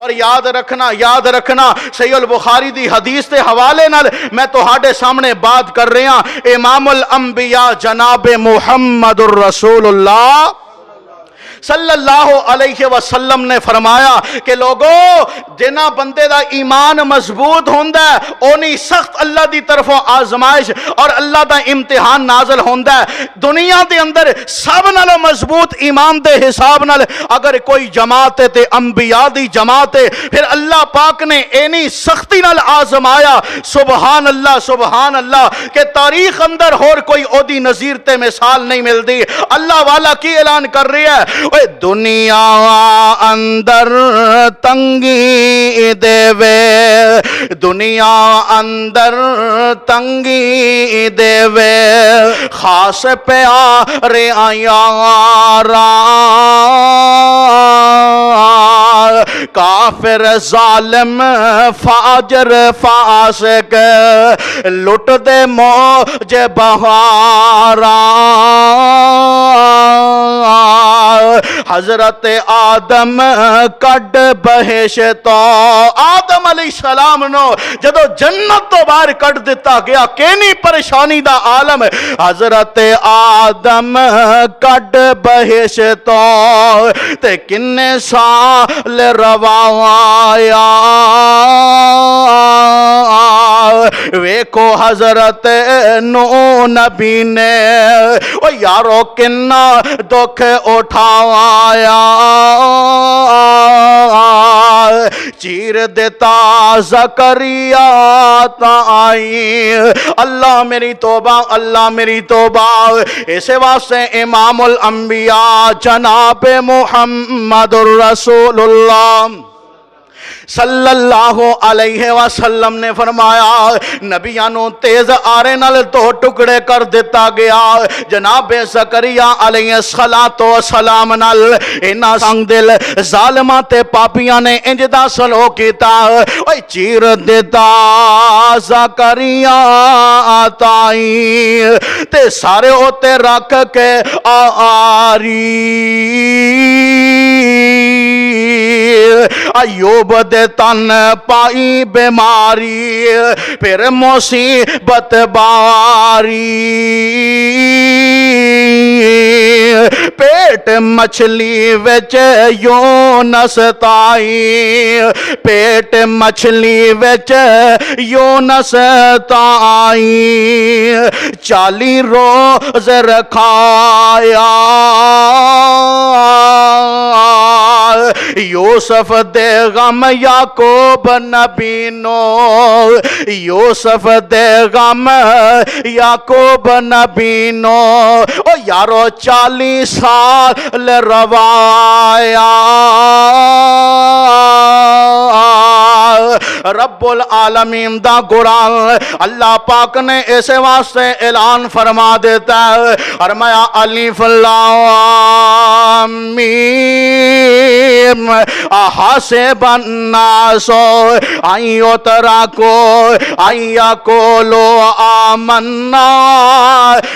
اور یاد رکھنا صحیح البخاری دی حدیث دے حوالے نال میں تہاڈے سامنے بات کر رہا ہاں۔ امام الانبیاء جناب محمد الرسول اللہ صلی اللہ علیہ وسلم نے فرمایا کہ لوگوں جنہ بندے دا ایمان مضبوط ہوندا ہے اونی سخت اللہ دی طرفوں آزمائش اور اللہ دا امتحان نازل ہوندا ہے۔ دنیا دے اندر سب نالوں مضبوط ایمان دے حساب نال اگر کوئی جماعت ہے تے انبیاء دی جماعت ہے، پھر اللہ پاک نے اینی سختی نال آزمایا، سبحان اللہ کہ تاریخ اندر اور کوئی او دی نظیر تے مثال نہیں ملدی۔ اللہ والا کی اعلان کر رہا ہے، اے دنیا اندر تنگی دے وے، دنیا اندر تنگی دے وے، خاص پیارے یارا، کافر ظالم فاجر فاسق لٹ دے موج بہارا، حضرت آدم کڈ بہشتو، آدم علیہ السلام نو جدو جنت تو باہر کڈ دیتا گیا کینی پریشانی دا عالم، حضرت آدم کڈ بہشتو تے کنے سال روایا، ویکھو حضرت نو نبی نے او یارو کنا دکھ اٹھایا، چیر دیتا زکریا تائی، اللہ میری توبہ، اسے واسطے امام الانبیاء جناب محمد الرسول اللہ صلی اللہ علیہ وسلم نے فرمایا نبیانو تیز آرے نال دو ٹکڑے کر دیتا گیا، جناب زکریا علیہ السلام نال اینا سنگ دل ظالماں تے پاپیاں نے انجدہ سلو کیتا، اوہ چیر دیتا زکریا آتائی تے سارے ہوتے رکھ کے آری، ایوب دے تن پائی بیماری پھر مصیبت باری، پیٹ مچھلی وچ یونس تائی، پیٹ مچھلی وچ یونس تائی، 40 روز رکھایا، یوسف دے غم یعقوب نبی نو، یوسف دے غم یعقوب نبی نو، او یارو 40 سال روایا، رب العالمین دا قرآن اللہ پاک نے اسے واسطے اعلان فرما دیتا ہے، فرمایا الف لام میم احسب الناس ان یترکوا ان یقولوا آمنا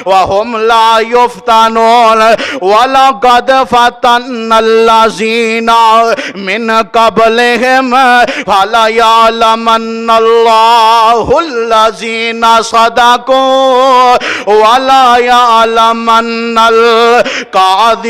وهم لا یفتنون ولقد فتنا الذین من قبلهم فلیعلمن اللہ الذین صدقوا ولیعلمن الکاذبین۔